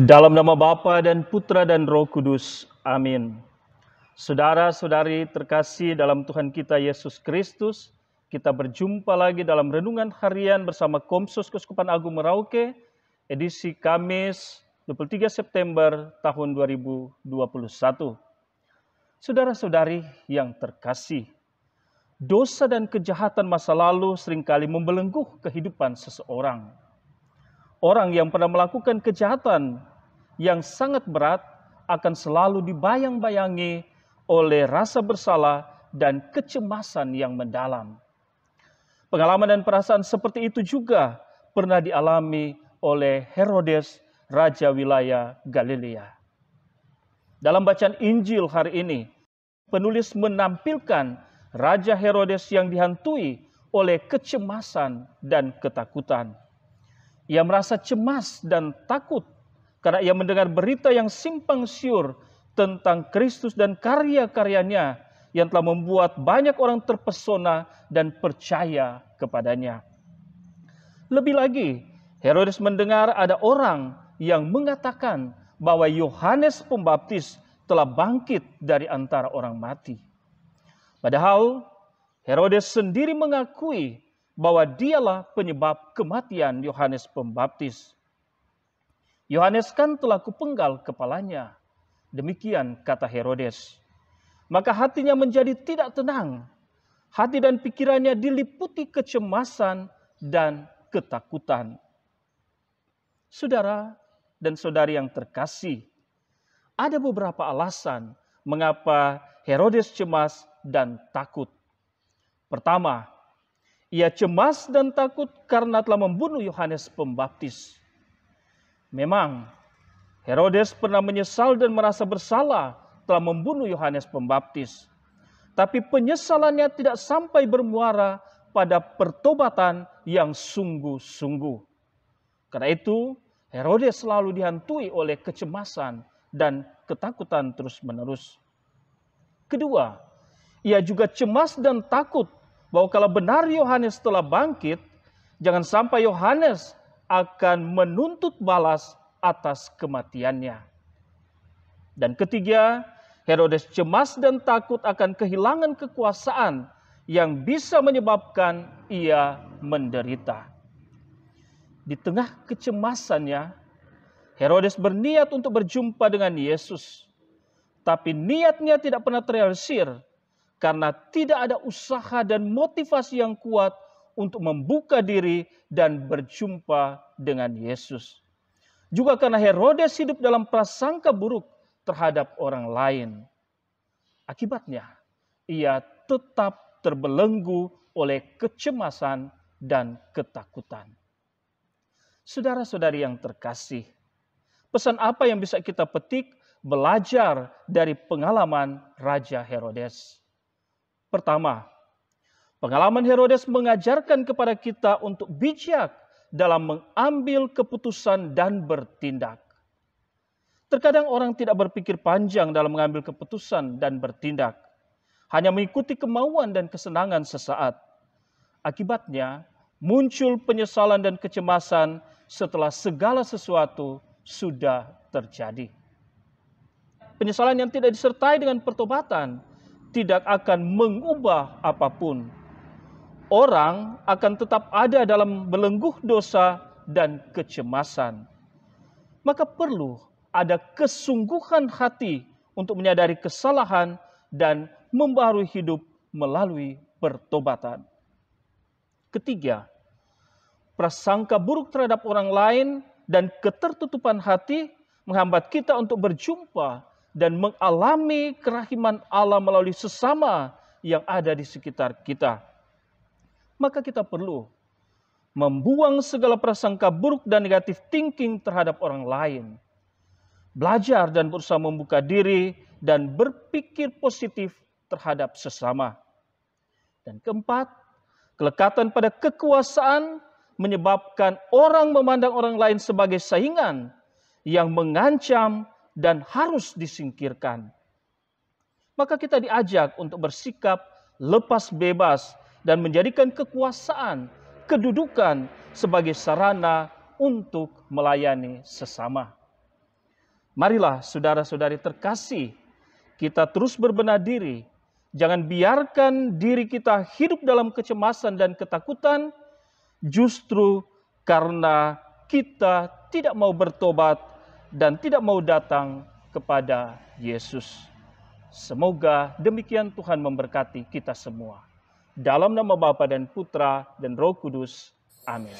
Dalam nama Bapa dan Putra dan Roh Kudus. Amin. Saudara-saudari terkasih dalam Tuhan kita Yesus Kristus, kita berjumpa lagi dalam renungan harian bersama Komsos Keuskupan Agung Merauke, edisi Kamis 23 September tahun 2021. Saudara-saudari yang terkasih, dosa dan kejahatan masa lalu seringkali membelenggu kehidupan seseorang. Orang yang pernah melakukan kejahatan yang sangat berat akan selalu dibayang-bayangi oleh rasa bersalah dan kecemasan yang mendalam. Pengalaman dan perasaan seperti itu juga pernah dialami oleh Herodes, raja wilayah Galilea. Dalam bacaan Injil hari ini, penulis menampilkan Raja Herodes yang dihantui oleh kecemasan dan ketakutan. Ia merasa cemas dan takut karena ia mendengar berita yang simpang siur tentang Kristus dan karya-karyanya yang telah membuat banyak orang terpesona dan percaya kepadanya. Lebih lagi, Herodes mendengar ada orang yang mengatakan bahwa Yohanes Pembaptis telah bangkit dari antara orang mati. Padahal Herodes sendiri mengakui bahwa dialah penyebab kematian Yohanes Pembaptis. Yohanes kan telah kupenggal kepalanya. Demikian kata Herodes. Maka hatinya menjadi tidak tenang. Hati dan pikirannya diliputi kecemasan dan ketakutan. Saudara dan saudari yang terkasih, ada beberapa alasan mengapa Herodes cemas dan takut. Pertama, ia cemas dan takut karena telah membunuh Yohanes Pembaptis. Memang, Herodes pernah menyesal dan merasa bersalah telah membunuh Yohanes Pembaptis. Tapi penyesalannya tidak sampai bermuara pada pertobatan yang sungguh-sungguh. Karena itu, Herodes selalu dihantui oleh kecemasan dan ketakutan terus-menerus. Kedua, ia juga cemas dan takut bahwa kalau benar Yohanes telah bangkit, jangan sampai Yohanes akan menuntut balas atas kematiannya. Dan ketiga, Herodes cemas dan takut akan kehilangan kekuasaan yang bisa menyebabkan ia menderita. Di tengah kecemasannya, Herodes berniat untuk berjumpa dengan Yesus. Tapi niatnya tidak pernah terrealisir karena tidak ada usaha dan motivasi yang kuat untuk membuka diri dan berjumpa dengan Yesus. Juga karena Herodes hidup dalam prasangka buruk terhadap orang lain. Akibatnya, ia tetap terbelenggu oleh kecemasan dan ketakutan. Saudara-saudari yang terkasih, pesan apa yang bisa kita petik belajar dari pengalaman Raja Herodes? Pertama, pengalaman Herodes mengajarkan kepada kita untuk bijak dalam mengambil keputusan dan bertindak. Terkadang orang tidak berpikir panjang dalam mengambil keputusan dan bertindak, hanya mengikuti kemauan dan kesenangan sesaat. Akibatnya, muncul penyesalan dan kecemasan setelah segala sesuatu sudah terjadi. Penyesalan yang tidak disertai dengan pertobatan tidak akan mengubah apapun. Orang akan tetap ada dalam belenggu dosa dan kecemasan. Maka perlu ada kesungguhan hati untuk menyadari kesalahan dan membaharui hidup melalui pertobatan. Ketiga, prasangka buruk terhadap orang lain dan ketertutupan hati menghambat kita untuk berjumpa dan mengalami kerahiman Allah melalui sesama yang ada di sekitar kita. Maka kita perlu membuang segala prasangka buruk dan negatif thinking terhadap orang lain. Belajar dan berusaha membuka diri dan berpikir positif terhadap sesama. Dan keempat, kelekatan pada kekuasaan menyebabkan orang memandang orang lain sebagai saingan yang mengancam dan harus disingkirkan. maka kita diajak untuk bersikap lepas bebas dan menjadikan kekuasaan, kedudukan sebagai sarana untuk melayani sesama. Marilah saudara-saudari terkasih, kita terus berbenah diri. Jangan biarkan diri kita hidup dalam kecemasan dan ketakutan, justru karena kita tidak mau bertobat dan tidak mau datang kepada Yesus. Semoga demikian Tuhan memberkati kita semua. Dalam nama Bapa dan Putra dan Roh Kudus. Amin.